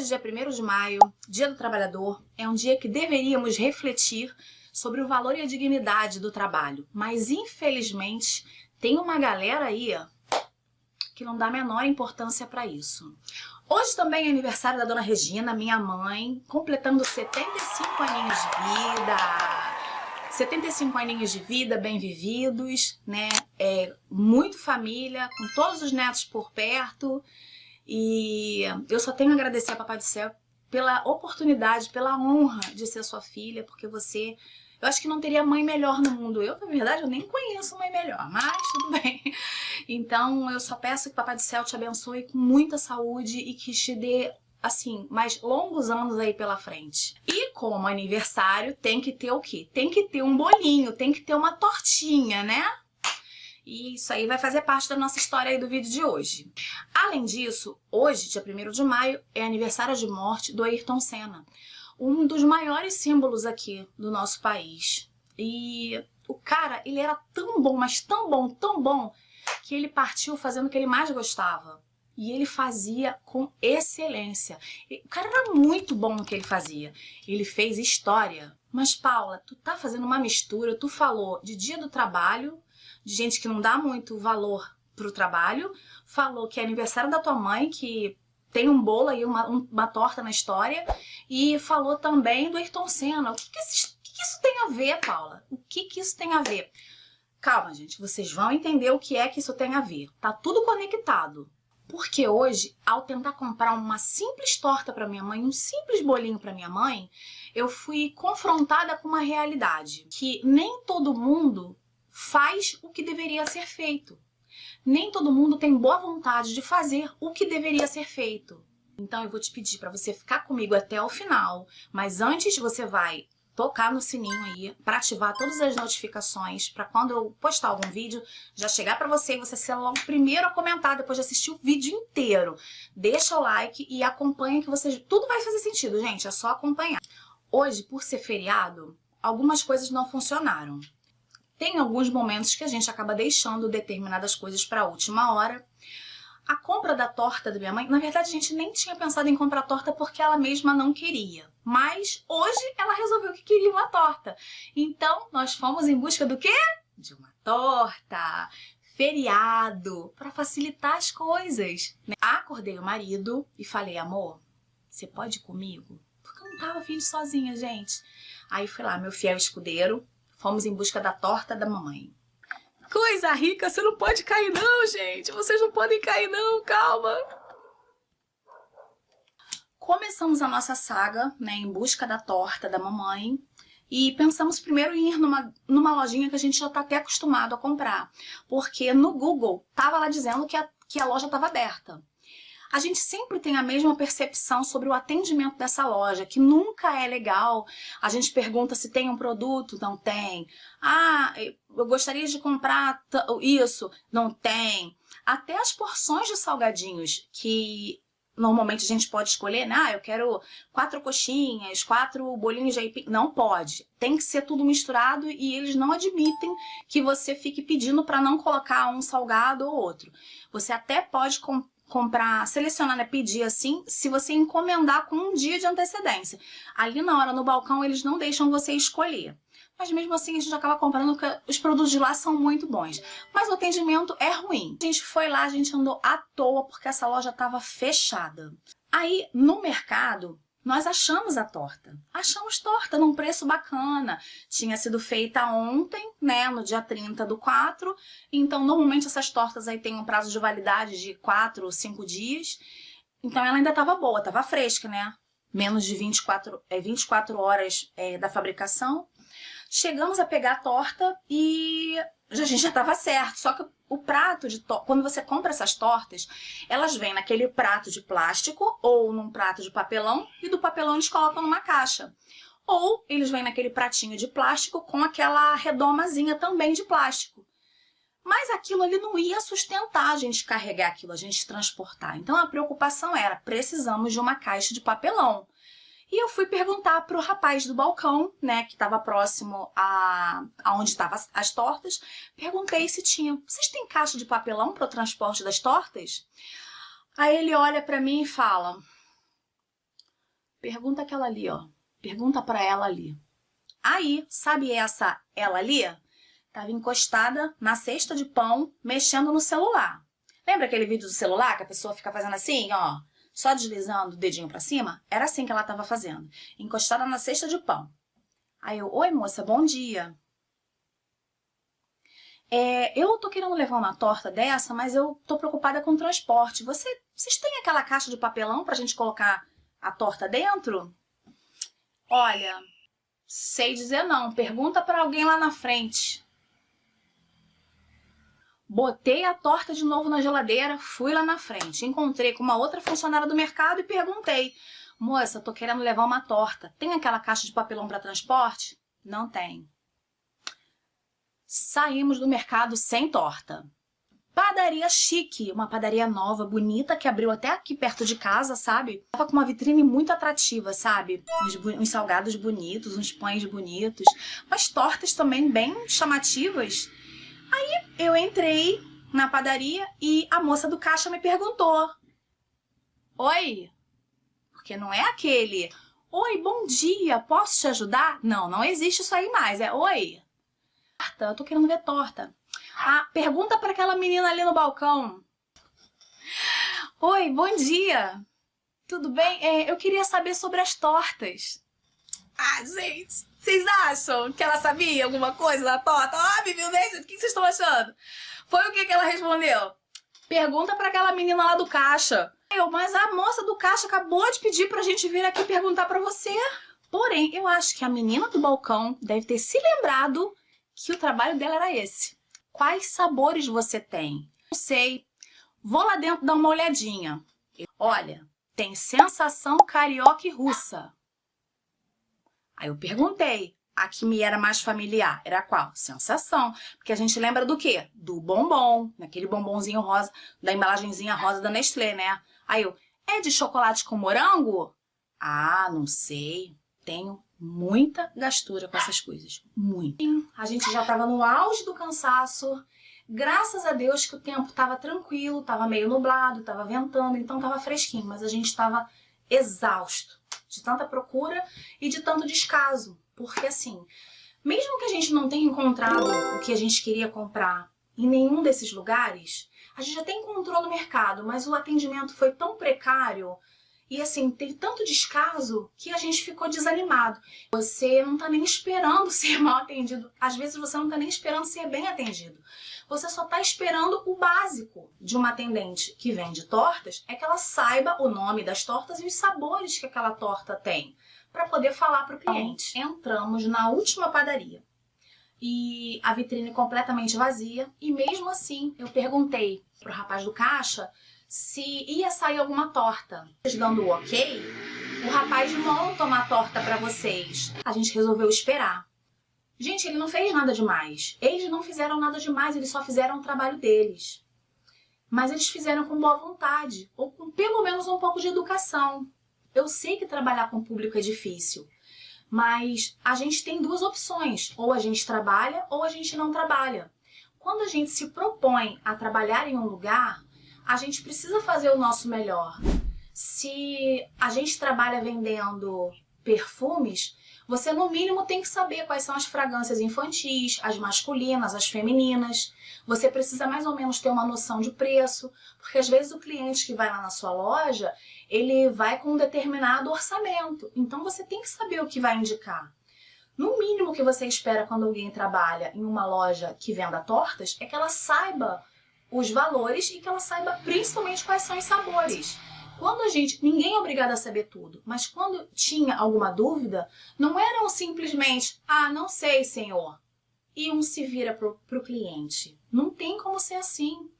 Hoje, dia 1º de maio, Dia do Trabalhador, é um dia que deveríamos refletir sobre o valor e a dignidade do trabalho. Mas, infelizmente, tem uma galera aí que não dá a menor importância para isso. Hoje também é aniversário da Dona Regina, minha mãe, completando 75 aninhos de vida. 75 aninhos de vida, bem vividos, né? Muito família, com todos os netos por perto. E eu só tenho a agradecer a Papai do Céu pela oportunidade, pela honra de ser sua filha, porque você... Eu acho que não teria mãe melhor no mundo. Eu, na verdade, eu nem conheço mãe melhor, mas tudo bem. Então, eu só peço que o Papai do Céu te abençoe com muita saúde e que te dê, assim, mais longos anos aí pela frente. E como aniversário, tem que ter o quê? Tem que ter um bolinho, tem que ter uma tortinha, né? E isso aí vai fazer parte da nossa história aí do vídeo de hoje. Além disso, hoje, dia 1º de maio, é aniversário de morte do Ayrton Senna, um dos maiores símbolos aqui do nosso país. E o cara, ele era tão bom, mas tão bom, que ele partiu fazendo o que ele mais gostava. E ele fazia com excelência. O cara era muito bom no que ele fazia. Ele fez história. Mas, Paula, tu tá fazendo uma mistura. Tu falou de Dia do Trabalho, de gente que não dá muito valor pro trabalho. Falou que é aniversário da tua mãe, que tem um bolo aí, uma torta na história. E falou também do Ayrton Senna. O que isso tem a ver, Paula? O que isso tem a ver? Calma, gente, vocês vão entender o que é que isso tem a ver. Tá tudo conectado. Porque hoje, ao tentar comprar uma simples torta para minha mãe, um simples bolinho para minha mãe, eu fui confrontada com uma realidade. Que nem todo mundo faz o que deveria ser feito. Nem todo mundo tem boa vontade de fazer o que deveria ser feito. Então eu vou te pedir para você ficar comigo até o final, mas antes você vai tocar no sininho aí para ativar todas as notificações, para quando eu postar algum vídeo, já chegar para você e você ser logo o primeiro a comentar depois de assistir o vídeo inteiro. Deixa o like e acompanha que você... Tudo vai fazer sentido, gente, é só acompanhar. Hoje, por ser feriado, algumas coisas não funcionaram. Tem alguns momentos que a gente acaba deixando determinadas coisas para a última hora. A compra da torta da minha mãe, na verdade a gente nem tinha pensado em comprar torta porque ela mesma não queria. Mas hoje ela resolveu que queria uma torta. Então nós fomos em busca do quê? De uma torta. Feriado, para facilitar as coisas. Acordei o marido e falei, amor, você pode ir comigo? Porque eu não tava afim de sozinha, gente. Aí fui lá, meu fiel escudeiro, fomos em busca da torta da mamãe. Coisa rica, você não pode cair não, gente. Vocês não podem cair não, calma. Começamos a nossa saga, né, em busca da torta da mamãe. E pensamos primeiro em ir numa lojinha que a gente já tá até acostumado a comprar. Porque no Google tava lá dizendo que a loja estava aberta. A gente sempre tem a mesma percepção sobre o atendimento dessa loja, que nunca é legal. A gente pergunta se tem um produto, não tem. Ah, eu gostaria de comprar isso, não tem. Até as porções de salgadinhos, que normalmente a gente pode escolher, né? Ah, eu quero 4 coxinhas, 4 bolinhos de aipim. Não pode. Tem que ser tudo misturado e eles não admitem que você fique pedindo para não colocar um salgado ou outro. Você até pode comprar, selecionar, né, pedir assim, se você encomendar com um dia de antecedência. Ali na hora, no balcão, eles não deixam você escolher. Mas mesmo assim, a gente acaba comprando porque os produtos de lá são muito bons. Mas o atendimento é ruim. A gente foi lá, a gente andou à toa porque essa loja estava fechada. Aí, no mercado, nós achamos a torta. Achamos torta num preço bacana. Tinha sido feita ontem, né, no dia 30/4. Então, normalmente essas tortas aí têm um prazo de validade de 4 ou 5 dias. Então, ela ainda estava boa, estava fresca, né? Menos de 24 horas da fabricação. Chegamos a pegar a torta e a gente já estava certo. Só que o prato de torta, quando você compra essas tortas, elas vêm naquele prato de plástico ou num prato de papelão e do papelão eles colocam numa caixa. Ou eles vêm naquele pratinho de plástico com aquela redomazinha também de plástico. Mas aquilo ali não ia sustentar a gente carregar aquilo, a gente transportar. Então a preocupação era, precisamos de uma caixa de papelão. E eu fui perguntar para o rapaz do balcão, né, que estava próximo a onde estavam as tortas. Perguntei se tinha. Vocês têm caixa de papelão para o transporte das tortas? Aí ele olha para mim e fala, Pergunta aquela ali, ó. Pergunta pra ela ali. Aí, sabe essa ela ali? Tava encostada na cesta de pão, mexendo no celular. Lembra aquele vídeo do celular que a pessoa fica fazendo assim, ó? Só deslizando o dedinho pra cima? Era assim que ela tava fazendo. Encostada na cesta de pão. Aí eu, oi moça, bom dia. Eu tô querendo levar uma torta dessa, mas eu tô preocupada com o transporte. Vocês têm aquela caixa de papelão pra gente colocar a torta dentro? Olha, sei dizer não. Pergunta pra alguém lá na frente. Botei a torta de novo na geladeira, fui lá na frente. Encontrei com uma outra funcionária do mercado e perguntei. Moça, tô querendo levar uma torta. Tem aquela caixa de papelão para transporte? Não tem. Saímos do mercado sem torta. Padaria chique, uma padaria nova, bonita, que abriu até aqui perto de casa, sabe? Tava com uma vitrine muito atrativa, sabe? Uns salgados bonitos, uns pães bonitos, umas tortas também bem chamativas. Aí eu entrei na padaria e a moça do caixa me perguntou. Oi? Porque não é aquele... Oi, bom dia, posso te ajudar? Não, não existe isso aí mais, é oi. Eu tô querendo ver torta. Ah, pergunta para aquela menina ali no balcão. Oi, bom dia. Tudo bem? Eu queria saber sobre as tortas. Ah, gente, vocês acham que ela sabia alguma coisa da torta? Ah, me viu dentro? O que vocês estão achando? Foi o que ela respondeu? Pergunta para aquela menina lá do caixa. Mas a moça do caixa acabou de pedir pra gente vir aqui perguntar pra você. Porém, eu acho que a menina do balcão deve ter se lembrado que o trabalho dela era esse. Quais sabores você tem? Não sei. Vou lá dentro dar uma olhadinha. Olha, tem sensação carioca e russa. Aí eu perguntei. A que me era mais familiar era qual? Sensação. Porque a gente lembra do quê? Do bombom. Naquele bombonzinho rosa, da embalagenzinha rosa da Nestlé, né? Aí eu, é de chocolate com morango? Ah, não sei. Tenho muita gastura com essas coisas. Muito. A gente já tava no auge do cansaço. Graças a Deus que o tempo tava tranquilo, tava meio nublado, tava ventando, então tava fresquinho. Mas a gente tava exausto de tanta procura e de tanto descaso. Porque assim, mesmo que a gente não tenha encontrado o que a gente queria comprar em nenhum desses lugares, a gente até encontrou no mercado, mas o atendimento foi tão precário e assim, teve tanto descaso que a gente ficou desanimado. Você não tá nem esperando ser mal atendido. Às vezes você não tá nem esperando ser bem atendido. Você só tá esperando o básico de uma atendente que vende tortas, é que ela saiba o nome das tortas e os sabores que aquela torta tem, para poder falar para o cliente. Entramos na última padaria e a vitrine completamente vazia e mesmo assim eu perguntei pro rapaz do caixa se ia sair alguma torta. Dando o ok, o rapaz monta uma torta para vocês. A gente resolveu esperar. Gente, ele não fez nada demais. Eles não fizeram nada demais, eles só fizeram o trabalho deles. Mas eles fizeram com boa vontade, ou com pelo menos um pouco de educação. Eu sei que trabalhar com o público é difícil, mas a gente tem duas opções. Ou a gente trabalha ou a gente não trabalha. Quando a gente se propõe a trabalhar em um lugar, a gente precisa fazer o nosso melhor. Se a gente trabalha vendendo perfumes, você no mínimo tem que saber quais são as fragrâncias infantis, as masculinas, as femininas. Você precisa mais ou menos ter uma noção de preço, porque às vezes o cliente que vai lá na sua loja, ele vai com um determinado orçamento. Então você tem que saber o que vai indicar. No mínimo que você espera quando alguém trabalha em uma loja que venda tortas, é que ela saiba os valores e que ela saiba principalmente quais são os sabores. Quando ninguém é obrigado a saber tudo, mas quando tinha alguma dúvida, não eram simplesmente, ah, não sei, senhor, e um se vira pro cliente. Não tem como ser assim.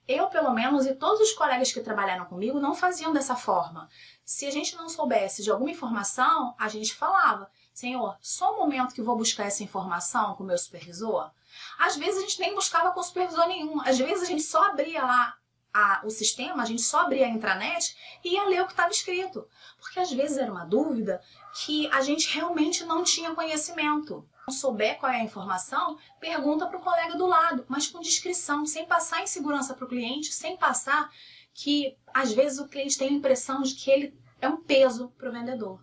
Eu, pelo menos, e todos os colegas que trabalharam comigo não faziam dessa forma. Se a gente não soubesse de alguma informação, a gente falava, senhor, só um momento que vou buscar essa informação com o meu supervisor. Às vezes a gente nem buscava com supervisor nenhum, às vezes a gente só abria lá o sistema, a gente só abria a intranet e ia ler o que estava escrito. Porque às vezes era uma dúvida que a gente realmente não tinha conhecimento. Não souber qual é a informação, pergunta para o colega do lado, mas com discrição, sem passar insegurança para o cliente, sem passar que às vezes o cliente tem a impressão de que ele é um peso para o vendedor.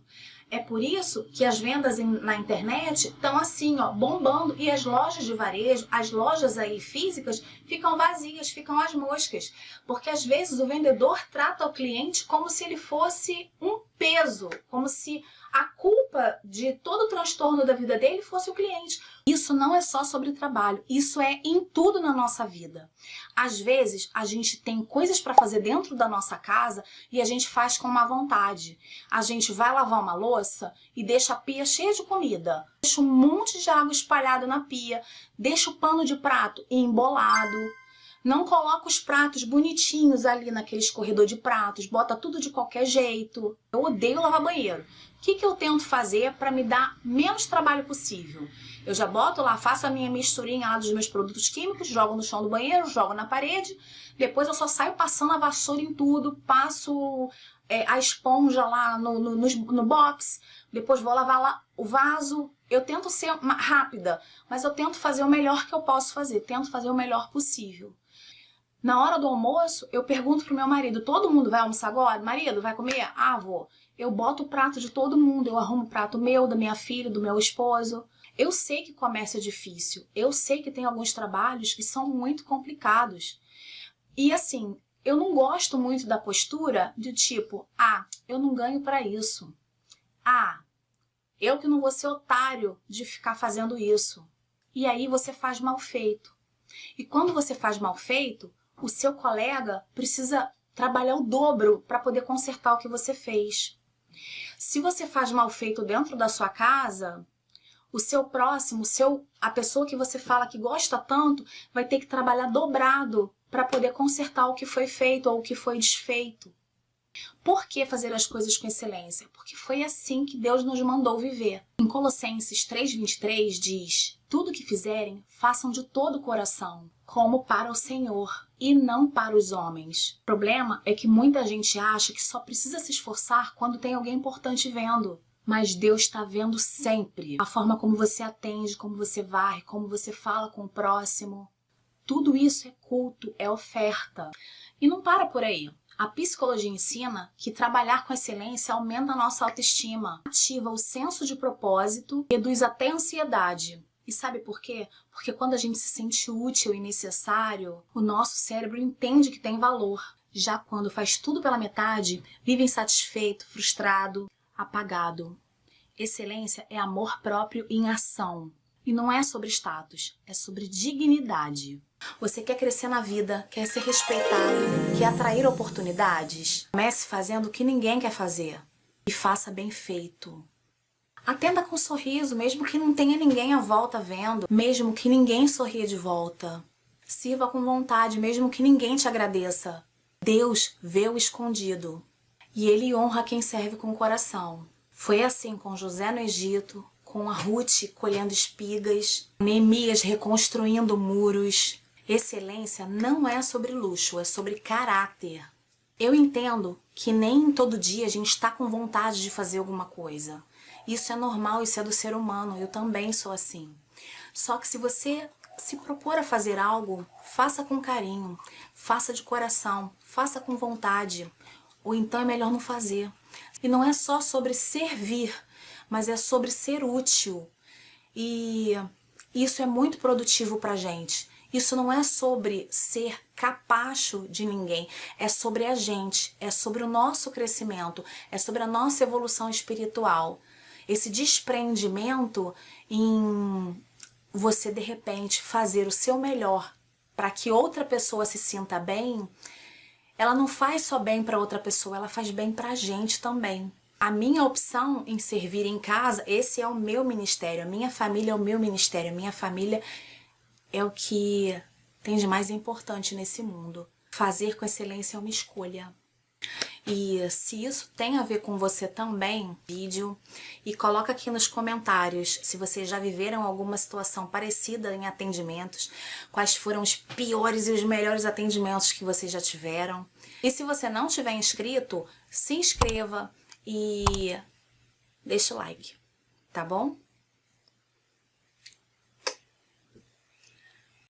É por isso que as vendas na internet estão assim, ó, bombando, e as lojas de varejo, as lojas aí físicas, ficam vazias, ficam as moscas. Porque às vezes o vendedor trata o cliente como se ele fosse um peso, como se a culpa de todo o transtorno da vida dele fosse o cliente. Isso não é só sobre trabalho, isso é em tudo na nossa vida. Às vezes a gente tem coisas para fazer dentro da nossa casa e a gente faz com má vontade. A gente vai lavar uma louça e deixa a pia cheia de comida, deixa um monte de água espalhada na pia, deixa o pano de prato embolado, não coloca os pratos bonitinhos ali naquele escorredor de pratos, bota tudo de qualquer jeito. Eu odeio lavar banheiro. O que eu tento fazer para me dar menos trabalho possível? Eu já boto lá, faço a minha misturinha lá dos meus produtos químicos, jogo no chão do banheiro, jogo na parede, depois eu só saio passando a vassoura em tudo, passo a esponja lá no box, depois vou lavar lá o vaso. Eu tento ser rápida, mas eu tento fazer o melhor que eu posso fazer, tento fazer o melhor possível. Na hora do almoço, eu pergunto pro meu marido, todo mundo vai almoçar agora? Marido, vai comer? Ah, vou. Eu boto o prato de todo mundo, eu arrumo o prato meu, da minha filha, do meu esposo. Eu sei que comércio é difícil, eu sei que tem alguns trabalhos que são muito complicados. E assim, eu não gosto muito da postura de tipo, ah, eu não ganho pra isso. Ah, eu que não vou ser otário de ficar fazendo isso. E aí você faz mal feito. E quando você faz mal feito, o seu colega precisa trabalhar o dobro para poder consertar o que você fez. Se você faz mal feito dentro da sua casa, o seu próximo, a pessoa que você fala que gosta tanto, vai ter que trabalhar dobrado para poder consertar o que foi feito ou o que foi desfeito. Por que fazer as coisas com excelência? Porque foi assim que Deus nos mandou viver. Em Colossenses 3:23 diz: tudo que fizerem, façam de todo o coração, como para o Senhor e não para os homens. O problema é que muita gente acha que só precisa se esforçar quando tem alguém importante vendo. Mas Deus está vendo sempre. A forma como você atende, como você varre, como você fala com o próximo. Tudo isso é culto, é oferta. E não para por aí. A psicologia ensina que trabalhar com excelência aumenta a nossa autoestima, ativa o senso de propósito, reduz até a ansiedade. E sabe por quê? Porque quando a gente se sente útil e necessário, o nosso cérebro entende que tem valor. Já quando faz tudo pela metade, vive insatisfeito, frustrado, apagado. Excelência é amor próprio em ação. E não é sobre status, é sobre dignidade. Você quer crescer na vida, quer ser respeitado, quer atrair oportunidades? Comece fazendo o que ninguém quer fazer. E faça bem feito. Atenda com um sorriso, mesmo que não tenha ninguém à volta vendo, mesmo que ninguém sorria de volta. Sirva com vontade, mesmo que ninguém te agradeça. Deus vê o escondido. E Ele honra quem serve com o coração. Foi assim com José no Egito, com a Ruth colhendo espigas, Neemias reconstruindo muros. Excelência não é sobre luxo, é sobre caráter. Eu entendo que nem todo dia a gente está com vontade de fazer alguma coisa. Isso é normal, isso é do ser humano, eu também sou assim. Só que se você se propor a fazer algo, faça com carinho, faça de coração, faça com vontade, ou então é melhor não fazer. E não é só sobre servir, mas é sobre ser útil. E isso é muito produtivo pra gente. Isso não é sobre ser capacho de ninguém, é sobre a gente, é sobre o nosso crescimento, é sobre a nossa evolução espiritual. Esse desprendimento em você, de repente, fazer o seu melhor para que outra pessoa se sinta bem, ela não faz só bem para outra pessoa, ela faz bem para a gente também. A minha opção em servir em casa, esse é o meu ministério, a minha família é o meu ministério, a minha família é o que tem de mais importante nesse mundo. Fazer com excelência é uma escolha. E se isso tem a ver com você também, vídeo, e coloca aqui nos comentários se vocês já viveram alguma situação parecida em atendimentos, quais foram os piores e os melhores atendimentos que vocês já tiveram. E se você não tiver inscrito, se inscreva e deixa o like, tá bom?